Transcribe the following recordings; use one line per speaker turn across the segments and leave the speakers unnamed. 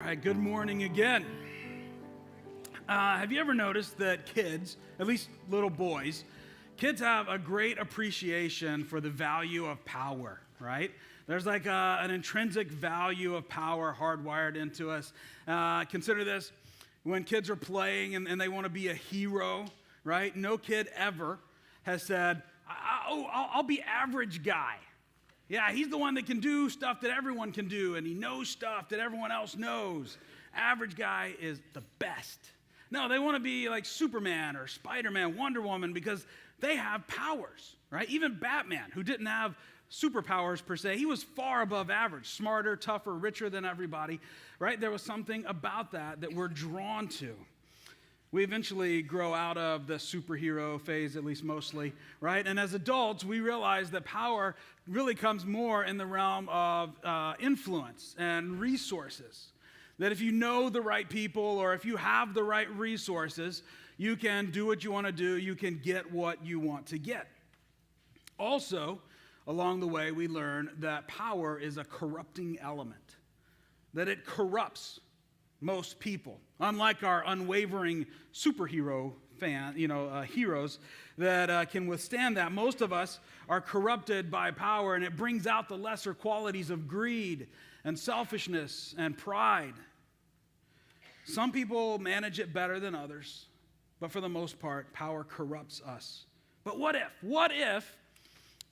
All right, good morning again. Have you ever noticed that kids, at least little boys, kids have a great appreciation for the value of power, right? There's like an intrinsic value of power hardwired into us. Consider this, when kids are playing and they want to be a hero, right? No kid ever has said, I'll be average guy. Yeah, he's the one that can do stuff that everyone can do, and he knows stuff that everyone else knows. Average guy is the best. No, they want to be like Superman or Spider-Man, Wonder Woman, because they have powers, right? Even Batman, who didn't have superpowers per se, he was far above average, smarter, tougher, richer than everybody, right? There was something about that we're drawn to. We eventually grow out of the superhero phase, at least mostly, right? And as adults, we realize that power really comes more in the realm of influence and resources. That if you know the right people or if you have the right resources, you can do what you want to do, you can get what you want to get. Also, along the way, we learn that power is a corrupting element, that it corrupts most people. Unlike our unwavering superhero heroes that can withstand that, most of us are corrupted by power, and it brings out the lesser qualities of greed and selfishness and pride. Some people manage it better than others, but for the most part, power corrupts us. But what if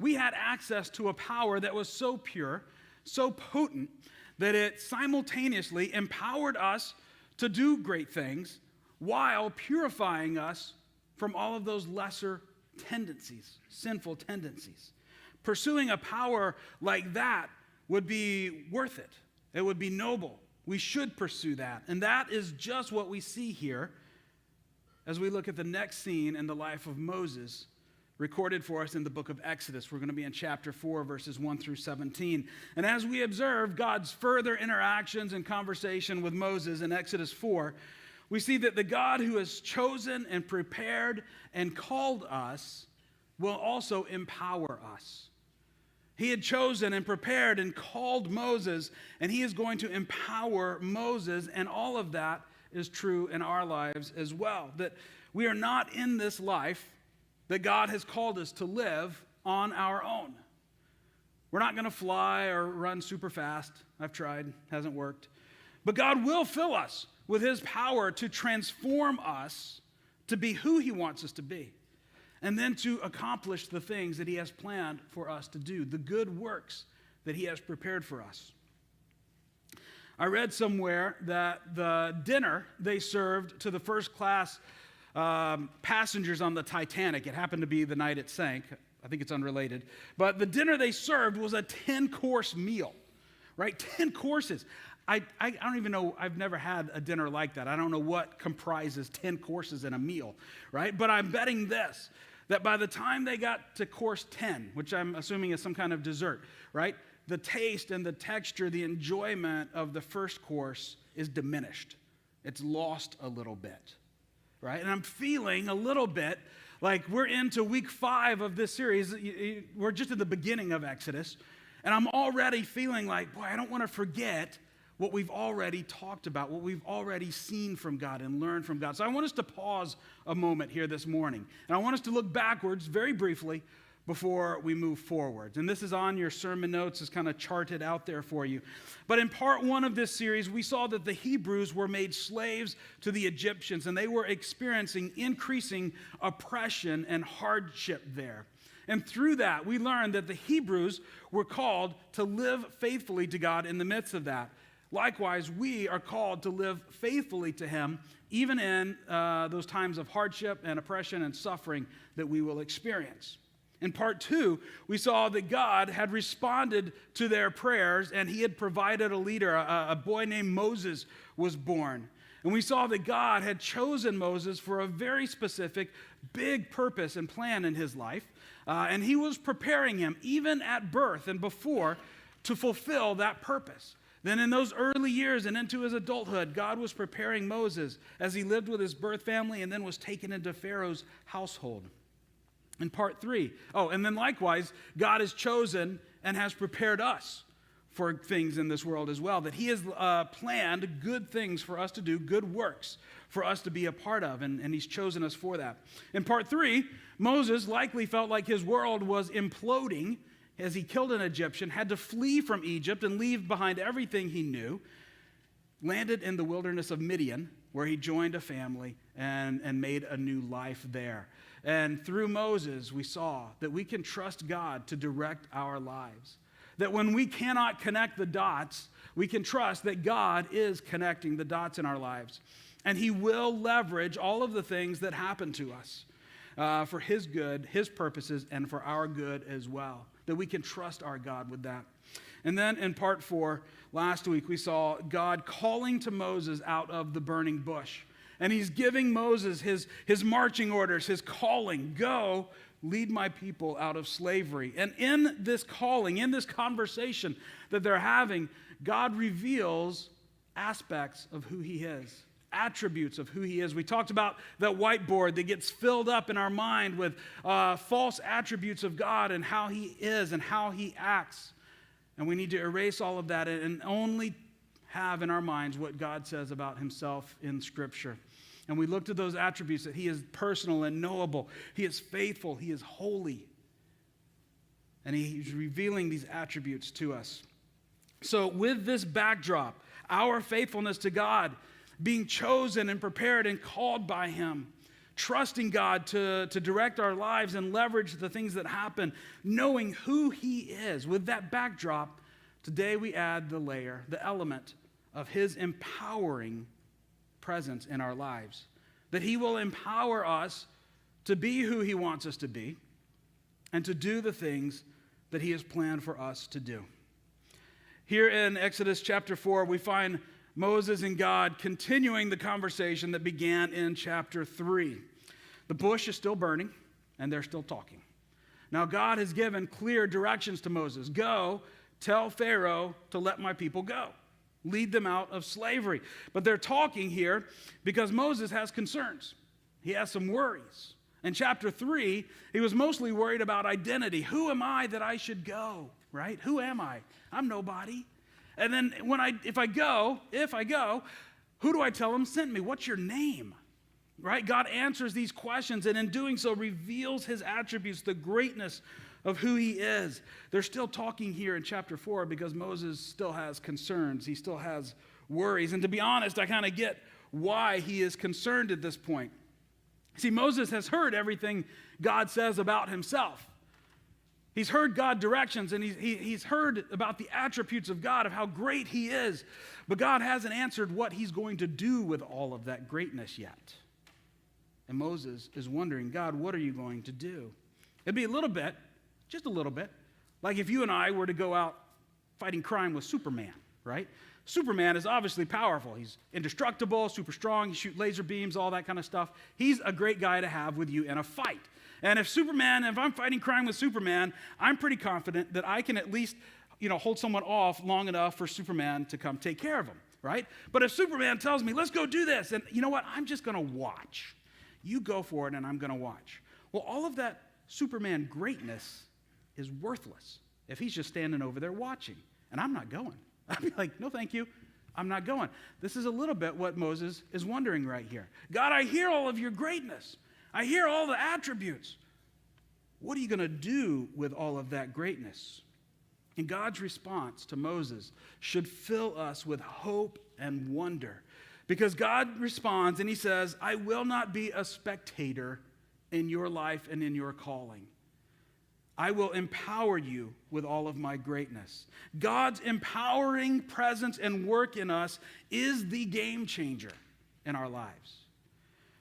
we had access to a power that was so pure, so potent, that it simultaneously empowered us to do great things while purifying us from all of those lesser tendencies, sinful tendencies? Pursuing a power like that would be worth it. It would be noble. We should pursue that. And that is just what we see here as we look at the next scene in the life of Moses, recorded for us in the book of Exodus. We're going to be in chapter 4, verses 1 through 17. And as we observe God's further interactions and conversation with Moses in Exodus 4, we see that the God who has chosen and prepared and called us will also empower us. He had chosen and prepared and called Moses, and he is going to empower Moses, and all of that is true in our lives as well. That we are not in this life that God has called us to live on our own. We're not going to fly or run super fast. I've tried, hasn't worked. But God will fill us with his power to transform us to be who he wants us to be, and then to accomplish the things that he has planned for us to do, the good works that he has prepared for us. I read somewhere that the dinner they served to the first class passengers on the Titanic, it happened to be the night it sank, I think it's unrelated, but the dinner they served was a 10-course meal, right? 10 courses. I don't even know, I've never had a dinner like that. I don't know what comprises 10 courses in a meal, right? But I'm betting this, that by the time they got to course 10, which I'm assuming is some kind of dessert, right? The taste and the texture, the enjoyment of the first course is diminished. It's lost a little bit. Right? And I'm feeling a little bit like we're into week 5 of this series. We're just at the beginning of Exodus. And I'm already feeling like, boy, I don't want to forget what we've already talked about, what we've already seen from God and learned from God. So I want us to pause a moment here this morning. And I want us to look backwards very briefly before we move forward. And this is on your sermon notes. It's kind of charted out there for you. But in part 1 of this series, we saw that the Hebrews were made slaves to the Egyptians, and they were experiencing increasing oppression and hardship there. And through that, we learned that the Hebrews were called to live faithfully to God in the midst of that. Likewise, we are called to live faithfully to him, even in those times of hardship and oppression and suffering that we will experience. In part 2, we saw that God had responded to their prayers, and he had provided a leader. A boy named Moses was born. And we saw that God had chosen Moses for a very specific, big purpose and plan in his life. And he was preparing him, even at birth and before, to fulfill that purpose. Then in those early years and into his adulthood, God was preparing Moses as he lived with his birth family and then was taken into Pharaoh's household. In part 3, and then likewise, God has chosen and has prepared us for things in this world as well, that he has planned good things for us to do, good works for us to be a part of, and he's chosen us for that. In part 3, Moses likely felt like his world was imploding as he killed an Egyptian, had to flee from Egypt and leave behind everything he knew, landed in the wilderness of Midian, where he joined a family and made a new life there. And through Moses, we saw that we can trust God to direct our lives. That when we cannot connect the dots, we can trust that God is connecting the dots in our lives. And he will leverage all of the things that happen to us for his good, his purposes, and for our good as well. That we can trust our God with that. And then in part 4, last week, we saw God calling to Moses out of the burning bush. And he's giving Moses his marching orders, his calling, go lead my people out of slavery. And in this calling, in this conversation that they're having, God reveals aspects of who he is, attributes of who he is. We talked about that whiteboard that gets filled up in our mind with false attributes of God and how he is and how he acts. And we need to erase all of that and only have in our minds what God says about himself in Scripture. And we looked at those attributes, that he is personal and knowable, he is faithful, he is holy. And he's revealing these attributes to us. So with this backdrop, our faithfulness to God, being chosen and prepared and called by him, trusting God to direct our lives and leverage the things that happen, knowing who he is. With that backdrop, today we add the layer, the element of his empowering presence in our lives. That he will empower us to be who he wants us to be and to do the things that he has planned for us to do. Here in Exodus chapter 4, we find Moses and God continuing the conversation that began in chapter 3. The bush is still burning, and they're still talking. Now, God has given clear directions to Moses. Go, tell Pharaoh to let my people go. Lead them out of slavery. But they're talking here because Moses has concerns. He has some worries. In chapter 3, he was mostly worried about identity. Who am I that I should go, right? Who am I? I'm nobody. And then if I go, who do I tell him sent me? What's your name? Right? God answers these questions, and in doing so reveals his attributes, the greatness of who he is. They're still talking here in chapter 4 because Moses still has concerns. He still has worries. And to be honest, I kind of get why he is concerned at this point. See, Moses has heard everything God says about himself. He's heard God's directions, and he's heard about the attributes of God, of how great he is. But God hasn't answered what he's going to do with all of that greatness yet. And Moses is wondering, God, what are you going to do? It'd be a little bit, just a little bit, like if you and I were to go out fighting crime with Superman, right? Superman is obviously powerful. He's indestructible, super strong. He shoots laser beams, all that kind of stuff. He's a great guy to have with you in a fight. And if I'm fighting crime with Superman, I'm pretty confident that I can at least, hold someone off long enough for Superman to come take care of him, right? But if Superman tells me, let's go do this, and you know what? I'm just going to watch. You go for it, and I'm going to watch. Well, all of that Superman greatness is worthless if he's just standing over there watching, and I'm not going. I'd be like, no, thank you. I'm not going. This is a little bit what Moses is wondering right here. God, I hear all of your greatness. I hear all the attributes. What are you going to do with all of that greatness? And God's response to Moses should fill us with hope and wonder. Because God responds and he says, I will not be a spectator in your life and in your calling. I will empower you with all of my greatness. God's empowering presence and work in us is the game changer in our lives.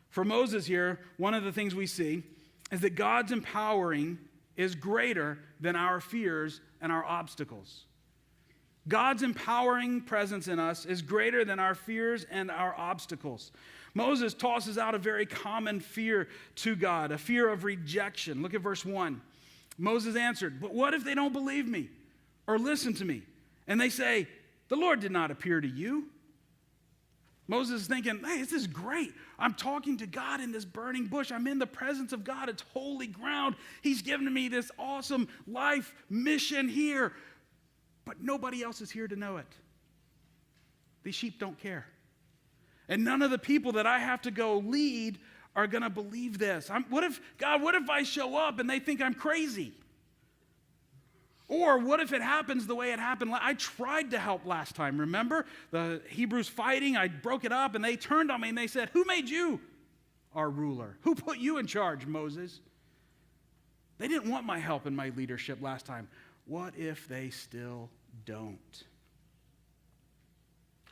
For Moses here, one of the things we see is that God's empowering is greater than our fears and our obstacles. God's empowering presence in us is greater than our fears and our obstacles. Moses tosses out a very common fear to God, a fear of rejection. Look at verse 1. Moses answered, but what if they don't believe me or listen to me? And they say, the Lord did not appear to you. Moses is thinking, hey, this is great. I'm talking to God in this burning bush. I'm in the presence of God. It's holy ground. He's given me this awesome life mission here. but nobody else is here to know it. These sheep don't care. And none of the people that I have to go lead are going to believe this. What if I show up and they think I'm crazy? Or what if it happens the way it happened? I tried to help last time, remember? The Hebrews fighting, I broke it up, and they turned on me and they said, who made you our ruler? Who put you in charge, Moses? They didn't want my help and my leadership last time. What if they still don't?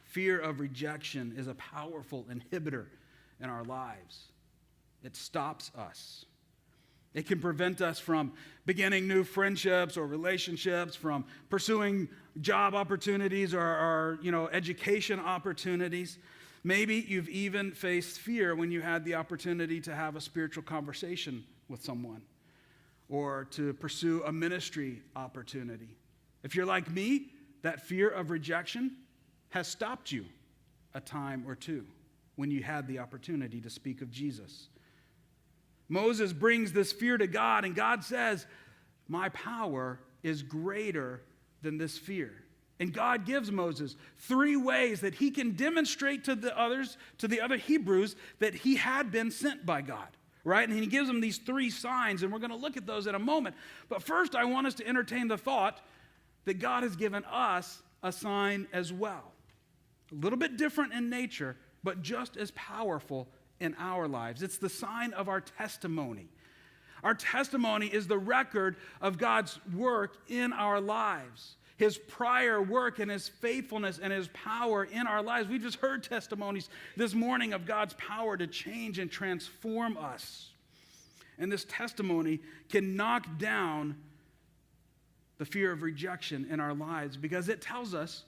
Fear of rejection is a powerful inhibitor in our lives. It stops us. It can prevent us from beginning new friendships or relationships, from pursuing job opportunities or education opportunities. Maybe you've even faced fear when you had the opportunity to have a spiritual conversation with someone or to pursue a ministry opportunity. If you're like me, that fear of rejection has stopped you a time or two when you had the opportunity to speak of Jesus. Moses brings this fear to God, and God says, my power is greater than this fear. And God gives Moses 3 ways that he can demonstrate to the other Hebrews, that he had been sent by God, right? And he gives them these 3 signs, and we're going to look at those in a moment. But first, I want us to entertain the thought that God has given us a sign as well. A little bit different in nature, but just as powerful in our lives. It's the sign of our testimony. Our testimony is the record of God's work in our lives, his prior work and his faithfulness and his power in our lives. We just heard testimonies this morning of God's power to change and transform us. And this testimony can knock down the fear of rejection in our lives because it tells us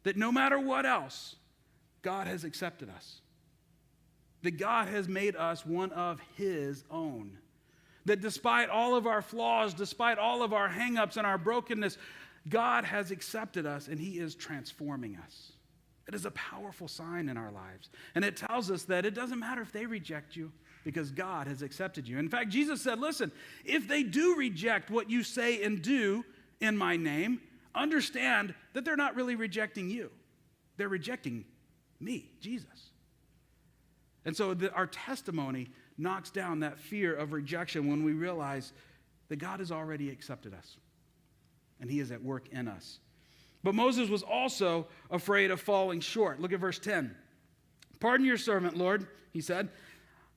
that no matter what else, God has accepted us. That God has made us one of his own. That despite all of our flaws, despite all of our hang-ups and our brokenness, God has accepted us and he is transforming us. It is a powerful sign in our lives. And it tells us that it doesn't matter if they reject you because God has accepted you. In fact, Jesus said, listen, if they do reject what you say and do in my name, understand that they're not really rejecting you. They're rejecting me, Jesus. And so our testimony knocks down that fear of rejection when we realize that God has already accepted us and he is at work in us. But Moses was also afraid of falling short. Look at verse 10. Pardon your servant, Lord, he said.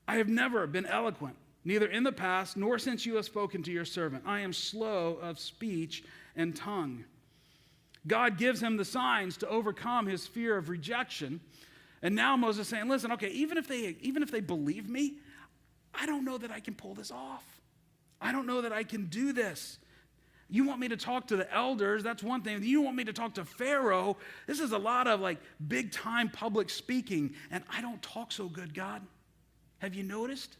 I have never been eloquent, neither in the past nor since you have spoken to your servant. I am slow of speech and tongue. God gives him the signs to overcome his fear of rejection. And now Moses is saying, listen, okay, even if they believe me, I don't know that I can pull this off. I don't know that I can do this. You want me to talk to the elders, that's one thing. You want me to talk to Pharaoh. This is a lot of big time public speaking, and I don't talk so good, God. Have you noticed?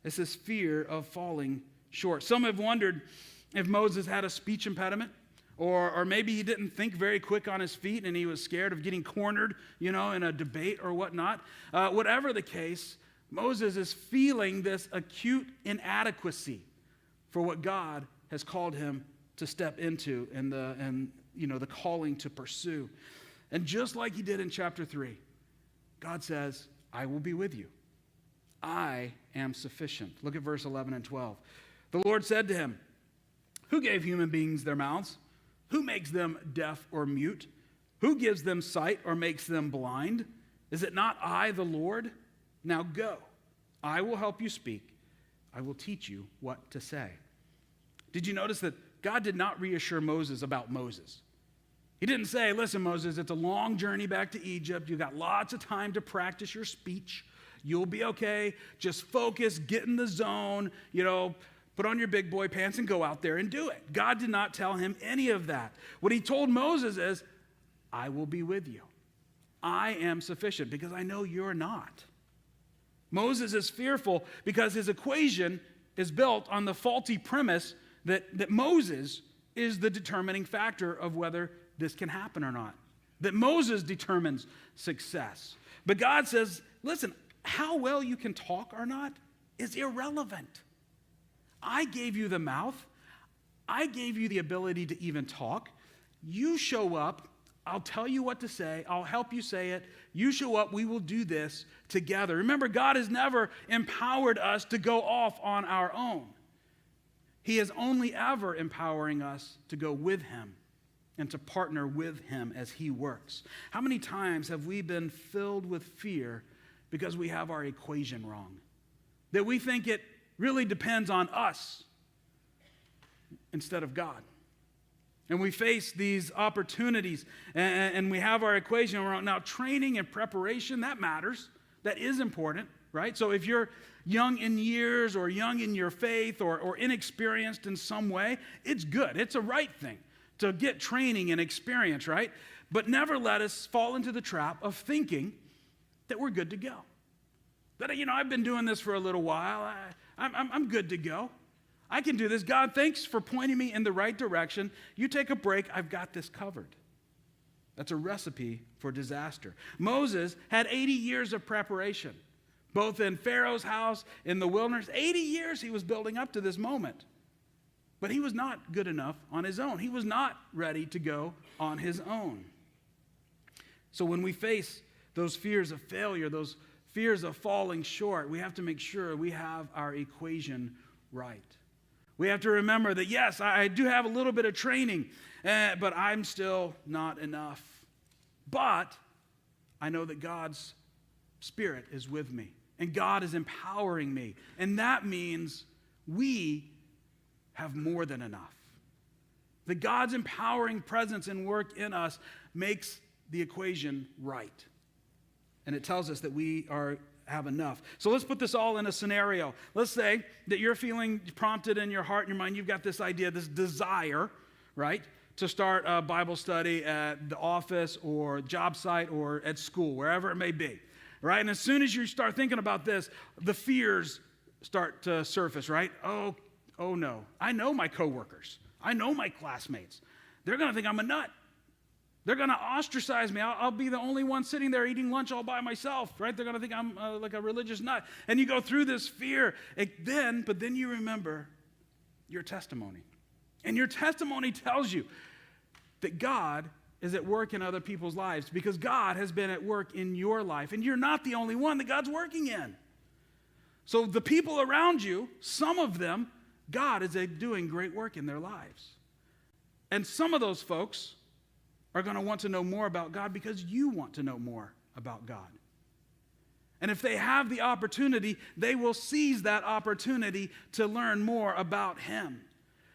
It's this fear of falling short. Some have wondered if Moses had a speech impediment. Or maybe he didn't think very quick on his feet and he was scared of getting cornered, in a debate or whatnot. Whatever the case, Moses is feeling this acute inadequacy for what God has called him to step into and the calling to pursue. And just like he did in chapter 3, God says, I will be with you. I am sufficient. Look at verse 11 and 12. The Lord said to him, who gave human beings their mouths? Who makes them deaf or mute? Who gives them sight or makes them blind? Is it not I, the Lord? Now go. I will help you speak. I will teach you what to say. Did you notice that God did not reassure Moses about Moses? He didn't say, listen, Moses, it's a long journey back to Egypt. You've got lots of time to practice your speech. You'll be okay. Just focus, get in the zone, put on your big boy pants and go out there and do it. God did not tell him any of that. What he told Moses is, I will be with you. I am sufficient because I know you're not. Moses is fearful because his equation is built on the faulty premise that Moses is the determining factor of whether this can happen or not. That Moses determines success. But God says, listen, how well you can talk or not is irrelevant. I gave you the mouth. I gave you the ability to even talk. you show up, I'll tell you what to say, I'll help you say it, you show up, we will do this together. Remember, God has never empowered us to go off on our own. He is only ever empowering us to go with him and to partner with him as he works. How many times have we been filled with fear because we have our equation wrong? That we think it really depends on us instead of God. And we face these opportunities and we have our equation wrong. Now, training and preparation, that matters. That is important, right? So if you're young in years or young in your faith or inexperienced in some way, it's good. It's a right thing to get training and experience, right? But never let us fall into the trap of thinking that we're good to go. That, I've been doing this for a little while. I'm good to go. I can do this. God, thanks for pointing me in the right direction. You take a break. I've got this covered. That's a recipe for disaster. Moses had 80 years of preparation, both in Pharaoh's house, in the wilderness. 80 years he was building up to this moment. But he was not good enough on his own. He was not ready to go on his own. So when we face those fears of failure, those fears of falling short, we have to make sure we have our equation right. We have to remember that, yes, I do have a little bit of training, but I'm still not enough. But I know that God's Spirit is with me, and God is empowering me. And that means we have more than enough. That God's empowering presence and work in us makes the equation right. And it tells us that we have enough. So let's put this all in a scenario. Let's say that you're feeling prompted in your heart and your mind. You've got this idea, this desire, right, to start a Bible study at the office or job site or at school, wherever it may be, right? And as soon as you start thinking about this, the fears start to surface, right? Oh no. I know my coworkers. I know my classmates. They're going to think I'm a nut. They're going to ostracize me. I'll be the only one sitting there eating lunch all by myself, right? They're going to think I'm like a religious nut. And you go through this fear. But then you remember your testimony. And your testimony tells you that God is at work in other people's lives because God has been at work in your life. And you're not the only one that God's working in. So the people around you, some of them, God is doing great work in their lives. And some of those folks are going to want to know more about God because you want to know more about God. And if they have the opportunity, they will seize that opportunity to learn more about Him.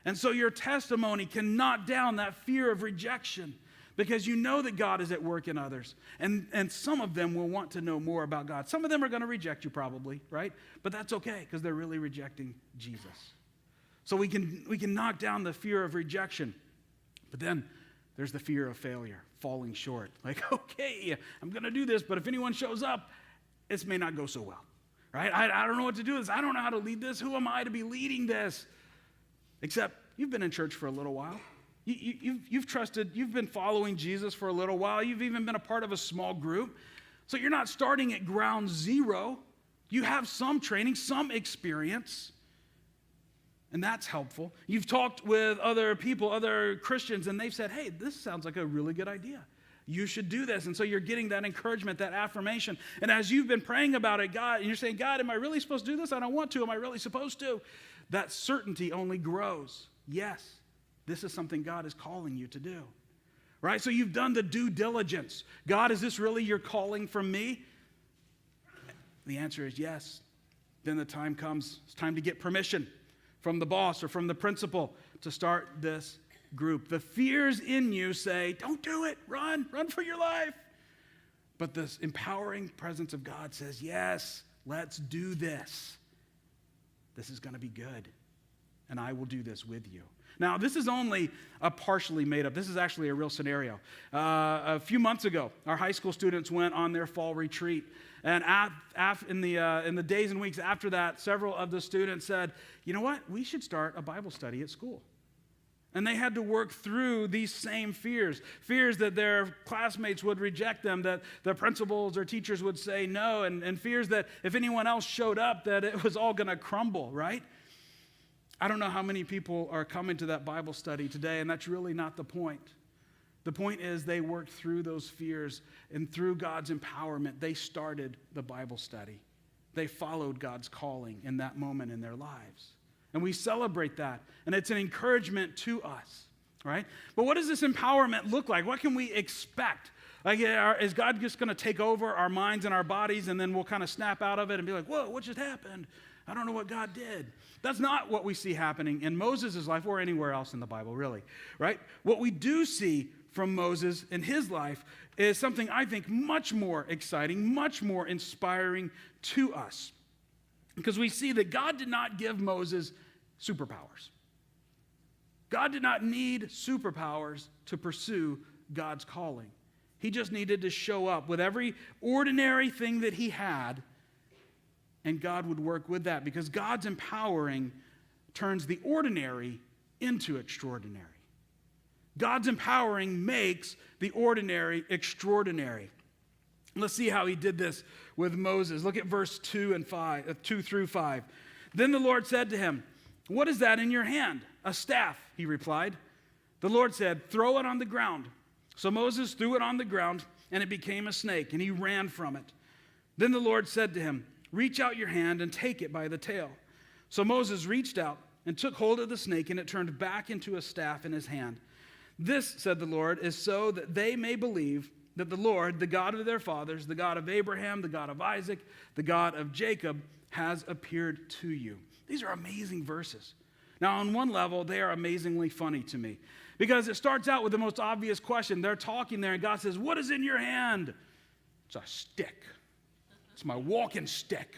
And so your testimony can knock down that fear of rejection because you know that God is at work in others. And some of them will want to know more about God. Some of them are going to reject you probably, right? But that's okay because they're really rejecting Jesus. So we can knock down the fear of rejection. But then there's the fear of failure, falling short. Like, okay, I'm going to do this, but if anyone shows up, this may not go so well, right? I don't know what to do with this. I don't know how to lead this. Who am I to be leading this? Except you've been in church for a little while. You've trusted, you've been following Jesus for a little while. You've even been a part of a small group. So you're not starting at ground zero. You have some training, some experience. And that's helpful. You've talked with other people, other Christians, and they've said, hey, this sounds like a really good idea. You should do this. And so you're getting that encouragement, that affirmation. And as you've been praying about it, God, and you're saying, God, am I really supposed to do this? I don't want to. Am I really supposed to? That certainty only grows. Yes, this is something God is calling you to do. Right? So you've done the due diligence. God, is this really your calling from me? The answer is yes. Then the time comes. It's time to get permission from the boss or from the principal to start this group. The fears in you say, don't do it, run for your life. But this empowering presence of God says, yes, let's do this. This is going to be good, and I will do this with you. Now, this is only a partially made up. This is actually a real scenario. A few months ago, our high school students went on their fall retreat. And in the days and weeks after that, several of the students said, you know what? We should start a Bible study at school. And they had to work through these same fears that their classmates would reject them, that the principals or teachers would say no, and fears that if anyone else showed up, that it was all going to crumble, right? I don't know how many people are coming to that Bible study today, and that's really not the point. The point is they worked through those fears, and through God's empowerment, they started the Bible study. They followed God's calling in that moment in their lives. And we celebrate that, and it's an encouragement to us, right? But what does this empowerment look like? What can we expect? Like, is God just going to take over our minds and our bodies, and then we'll kind of snap out of it and be like, whoa, what just happened? I don't know what God did. That's not what we see happening in Moses' life or anywhere else in the Bible, really, right? What we do see from Moses in his life is something I think much more exciting, much more inspiring to us. Because we see that God did not give Moses superpowers. God did not need superpowers to pursue God's calling. He just needed to show up with every ordinary thing that he had, and God would work with that, because God's empowering turns the ordinary into extraordinary. God's empowering makes the ordinary extraordinary. Let's see how he did this with Moses. Look at verse 2 through 5. Then the Lord said to him, "What is that in your hand?" "A staff," he replied. The Lord said, "Throw it on the ground." So Moses threw it on the ground, and it became a snake, and he ran from it. Then the Lord said to him, "Reach out your hand and take it by the tail." So Moses reached out and took hold of the snake, and it turned back into a staff in his hand. "This," said the Lord, "is so that they may believe that the Lord, the God of their fathers, the God of Abraham, the God of Isaac, the God of Jacob, has appeared to you." These are amazing verses. Now, on one level, they are amazingly funny to me, because it starts out with the most obvious question. They're talking there, and God says, "What is in your hand?" "It's a stick. It's my walking stick."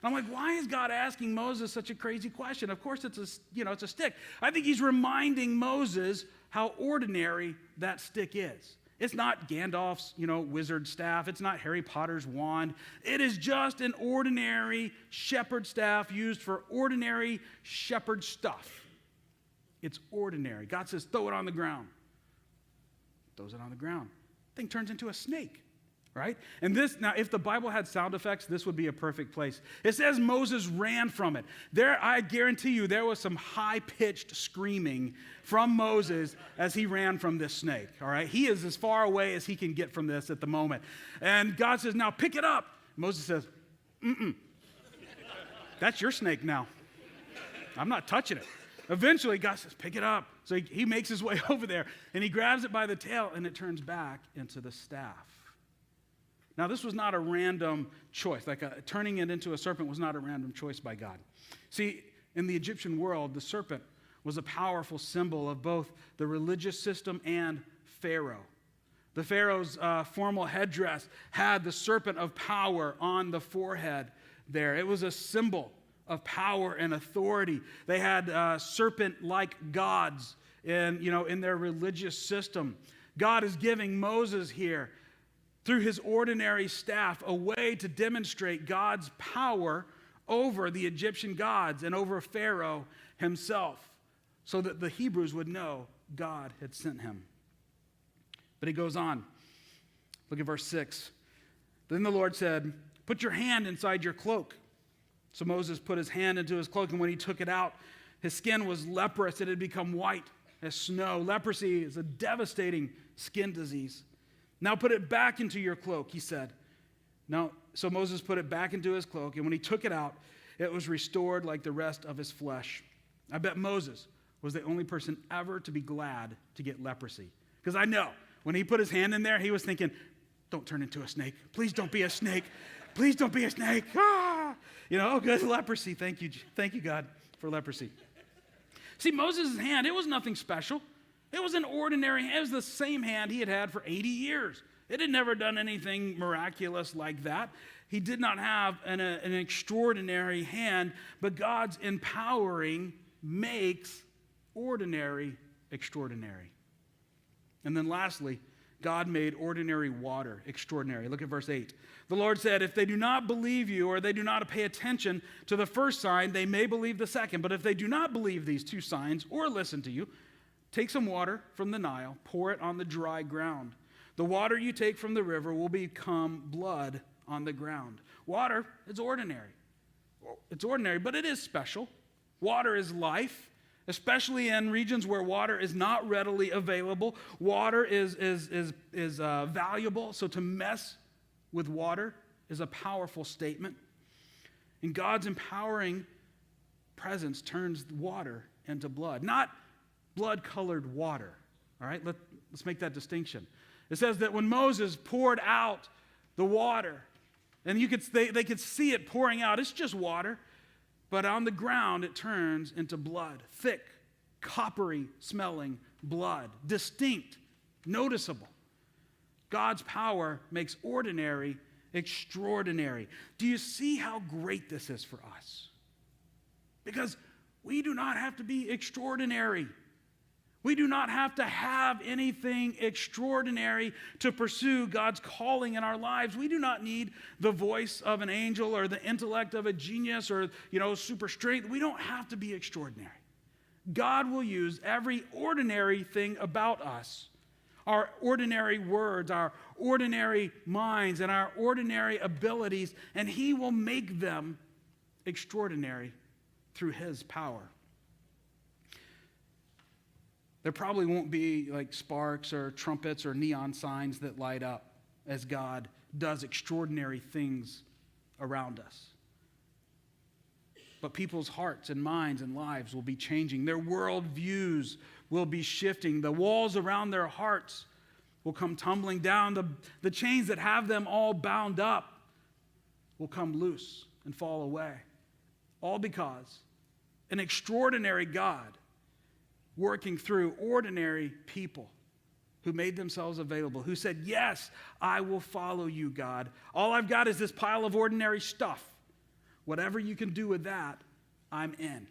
And I'm like, why is God asking Moses such a crazy question? Of course, it's a stick. I think he's reminding Moses how ordinary that stick is. It's not Gandalf's, wizard staff. It's not Harry Potter's wand. It is just an ordinary shepherd staff used for ordinary shepherd stuff. It's ordinary. God says, throw it on the ground. Throws it on the ground. Thing turns into a snake, right? And now, if the Bible had sound effects, this would be a perfect place. It says Moses ran from it. I guarantee you, there was some high-pitched screaming from Moses as he ran from this snake, all right? He is as far away as he can get from this at the moment. And God says, "Now pick it up." Moses says, "That's your snake now. I'm not touching it." Eventually, God says, "Pick it up." So he makes his way over there, and he grabs it by the tail, and it turns back into the staff. Now, this was not a random choice. Turning it into a serpent was not a random choice by God. See, in the Egyptian world, the serpent was a powerful symbol of both the religious system and Pharaoh. The Pharaoh's formal headdress had the serpent of power on the forehead there. It was a symbol of power and authority. They had serpent-like gods in their religious system. God is giving Moses here, through his ordinary staff, a way to demonstrate God's power over the Egyptian gods and over Pharaoh himself, so that the Hebrews would know God had sent him. But he goes on. Look at verse 6. Then the Lord said, "Put your hand inside your cloak." So Moses put his hand into his cloak, and when he took it out, his skin was leprous. It had become white as snow. Leprosy is a devastating skin disease. "Now put it back into your cloak," he said. So Moses put it back into his cloak, and when he took it out, it was restored like the rest of his flesh. I bet Moses was the only person ever to be glad to get leprosy. Because I know, when he put his hand in there, he was thinking, "Don't turn into a snake. Please don't be a snake. Please don't be a snake." Ah! Good leprosy. Thank you, God, for leprosy. See, Moses' hand, it was nothing special. It was an ordinary hand. It was the same hand he had had for 80 years. It had never done anything miraculous like that. He did not have an extraordinary hand, but God's empowering makes ordinary extraordinary. And then lastly, God made ordinary water extraordinary. Look at verse 8. The Lord said, "If they do not believe you, or they do not pay attention to the first sign, they may believe the second. But if they do not believe these two signs or listen to you, take some water from the Nile, pour it on the dry ground. The water you take from the river will become blood on the ground." Water is ordinary. It's ordinary, but it is special. Water is life. especially in regions where water is not readily available. Water is valuable, so to mess with water is a powerful statement. And God's empowering presence turns water into blood, not blood-colored water. All right, let's make that distinction. It says that when Moses poured out the water, and they could see it pouring out, it's just water, but on the ground it turns into blood, thick, coppery smelling blood, distinct, noticeable. God's power makes ordinary extraordinary. Do you see how great this is for us? Because we do not have to be extraordinary. We do not have to have anything extraordinary to pursue God's calling in our lives. We do not need the voice of an angel or the intellect of a genius or, super strength. We don't have to be extraordinary. God will use every ordinary thing about us, our ordinary words, our ordinary minds, and our ordinary abilities, and He will make them extraordinary through His power. There probably won't be like sparks or trumpets or neon signs that light up as God does extraordinary things around us. But people's hearts and minds and lives will be changing. Their worldviews will be shifting. The walls around their hearts will come tumbling down. The chains that have them all bound up will come loose and fall away. All because an extraordinary God working through ordinary people who made themselves available, who said, yes, I will follow you, God. All I've got is this pile of ordinary stuff. Whatever you can do with that, I'm in.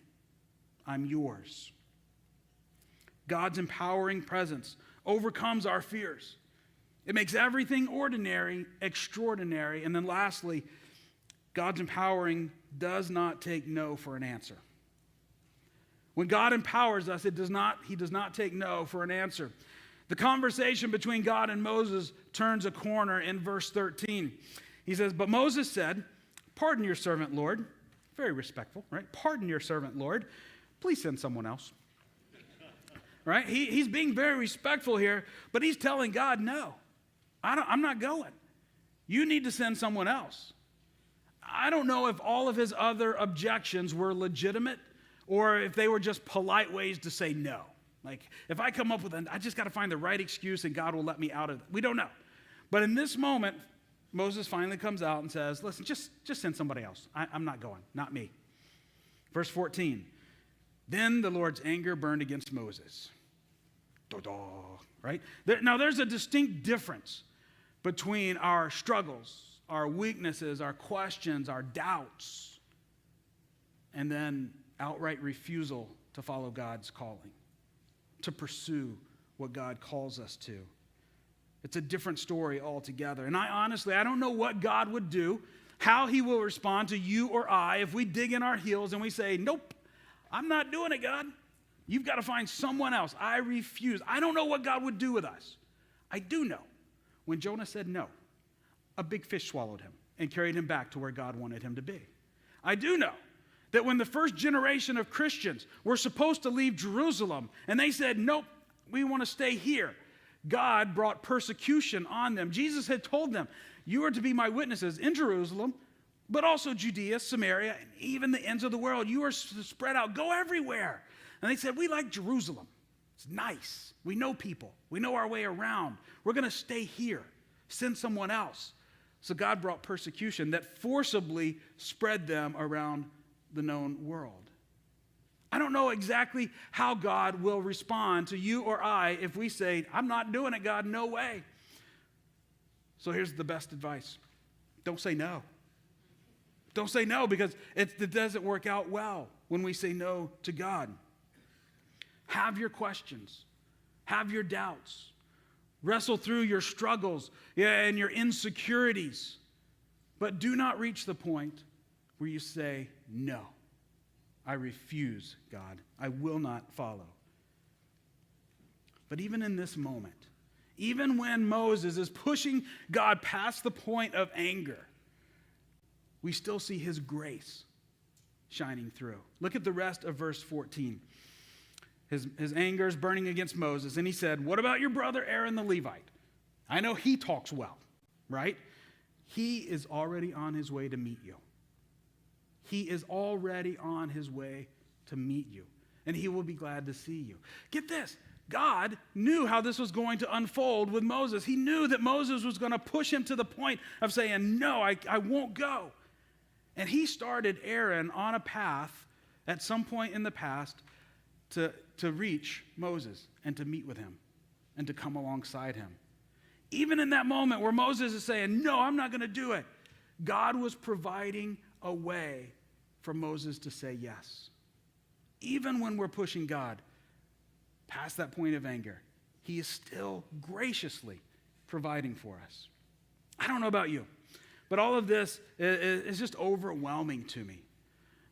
I'm yours. God's empowering presence overcomes our fears. It makes everything ordinary extraordinary. And then lastly, God's empowering does not take no for an answer. When God empowers us, He does not take no for an answer. The conversation between God and Moses turns a corner in verse 13. He says, but Moses said, pardon your servant, Lord. Very respectful, right? Pardon your servant, Lord. Please send someone else. Right? He's being very respectful here, but he's telling God, no, I'm not going. You need to send someone else. I don't know if all of his other objections were legitimate or if they were just polite ways to say no. Like, if I come up with I just got to find the right excuse and God will let me out of it. We don't know. But in this moment, Moses finally comes out and says, listen, just send somebody else. I'm not going, not me. Verse 14, then the Lord's anger burned against Moses. Right? Now, there's a distinct difference between our struggles, our weaknesses, our questions, our doubts, and then outright refusal to follow God's calling, to pursue what God calls us to. It's a different story altogether. And I don't know what God would do, how He will respond to you or I if we dig in our heels and we say, nope, I'm not doing it, God. You've got to find someone else. I refuse. I don't know what God would do with us. I do know when Jonah said no, a big fish swallowed him and carried him back to where God wanted him to be. I do know that when the first generation of Christians were supposed to leave Jerusalem and they said, nope, we want to stay here, God brought persecution on them. Jesus had told them, you are to be my witnesses in Jerusalem, but also Judea, Samaria, and even the ends of the world. You are spread out. Go everywhere. And they said, we like Jerusalem. It's nice. We know people. We know our way around. We're going to stay here. Send someone else. So God brought persecution that forcibly spread them around the known world. I don't know exactly how God will respond to you or I if we say, I'm not doing it, God, no way. So here's the best advice. Don't say no. Don't say no, because it doesn't work out well when we say no to God. Have your questions. Have your doubts. Wrestle through your struggles and your insecurities. But do not reach the point where you say, no, I refuse, God. I will not follow. But even in this moment, even when Moses is pushing God past the point of anger, we still see His grace shining through. Look at the rest of verse 14. His anger is burning against Moses. And he said, what about your brother Aaron the Levite? I know he talks well, right? He is already on his way to meet you. He is already on his way to meet you. And he will be glad to see you. Get this. God knew how this was going to unfold with Moses. He knew that Moses was going to push him to the point of saying, no, I won't go. And he started Aaron on a path at some point in the past to reach Moses and to meet with him and to come alongside him. Even in that moment where Moses is saying, no, I'm not going to do it, God was providing a way for Moses to say yes. Even when we're pushing God past that point of anger, he is still graciously providing for us. I don't know about you, but all of this is just overwhelming to me.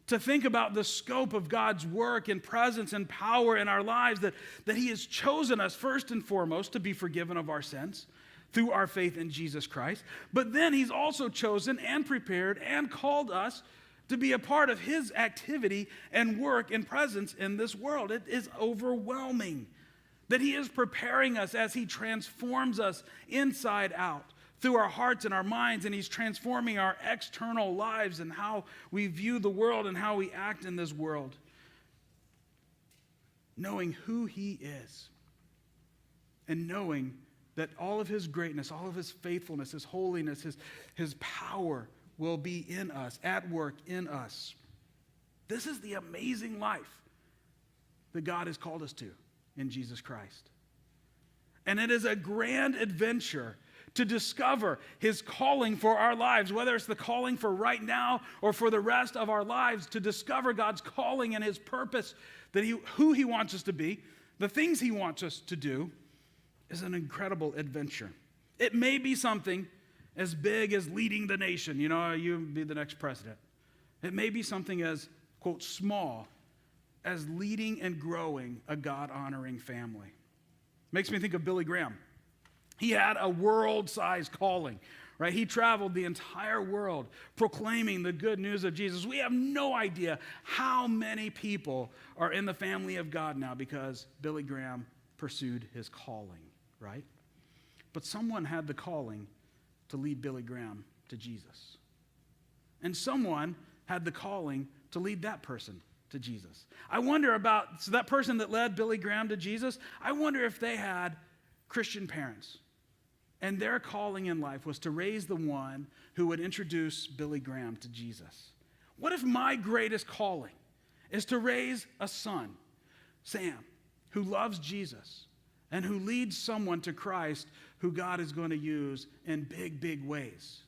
To think about the scope of God's work and presence and power in our lives, that he has chosen us first and foremost to be forgiven of our sins through our faith in Jesus Christ. But then he's also chosen and prepared and called us to be a part of his activity and work and presence in this world. It is overwhelming that he is preparing us as he transforms us inside out through our hearts and our minds, and he's transforming our external lives and how we view the world and how we act in this world. Knowing who he is and knowing that all of his greatness, all of his faithfulness, his holiness, his power will be in us, at work in us. This is the amazing life that God has called us to in Jesus Christ. And it is a grand adventure to discover his calling for our lives, whether it's the calling for right now or for the rest of our lives, to discover God's calling and his purpose, who he wants us to be, the things he wants us to do, is an incredible adventure. It may be something as big as leading the nation. You be the next president. It may be something as, quote, small as leading and growing a God-honoring family. Makes me think of Billy Graham. He had a world-sized calling, right? He traveled the entire world proclaiming the good news of Jesus. We have no idea how many people are in the family of God now because Billy Graham pursued his calling, right? But someone had the calling to lead Billy Graham to Jesus. And someone had the calling to lead that person to Jesus. I wonder about, so that person that led Billy Graham to Jesus, I wonder if they had Christian parents. And their calling in life was to raise the one who would introduce Billy Graham to Jesus. What if my greatest calling is to raise a son, Sam, who loves Jesus and who leads someone to Christ who God is going to use in big, big ways?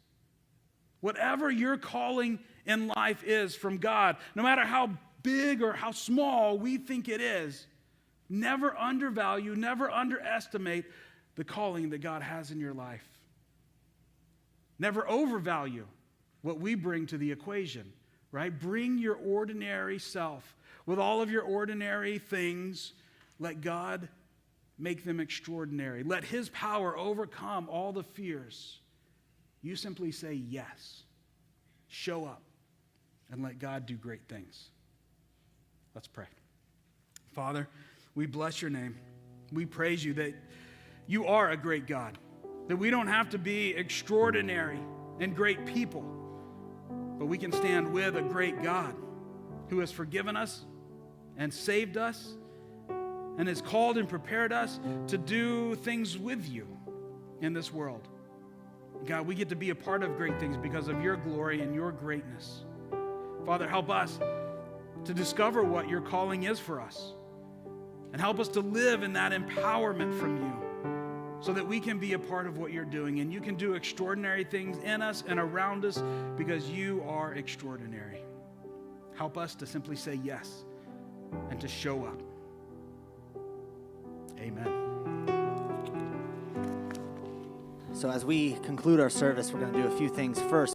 Whatever your calling in life is from God, no matter how big or how small we think it is, never undervalue, never underestimate the calling that God has in your life. Never overvalue what we bring to the equation, right? Bring your ordinary self with all of your ordinary things. Let God make them extraordinary. Let his power overcome all the fears. You simply say yes. Show up and let God do great things. Let's pray. Father, we bless your name. We praise you that you are a great God, that we don't have to be extraordinary and great people, but we can stand with a great God who has forgiven us and saved us and has called and prepared us to do things with you in this world. God, we get to be a part of great things because of your glory and your greatness. Father, help us to discover what your calling is for us and help us to live in that empowerment from you, so that we can be a part of what you're doing and you can do extraordinary things in us and around us because you are extraordinary. Help us to simply say yes and to show up. Amen.
So as we conclude our service, we're going to do a few things. First,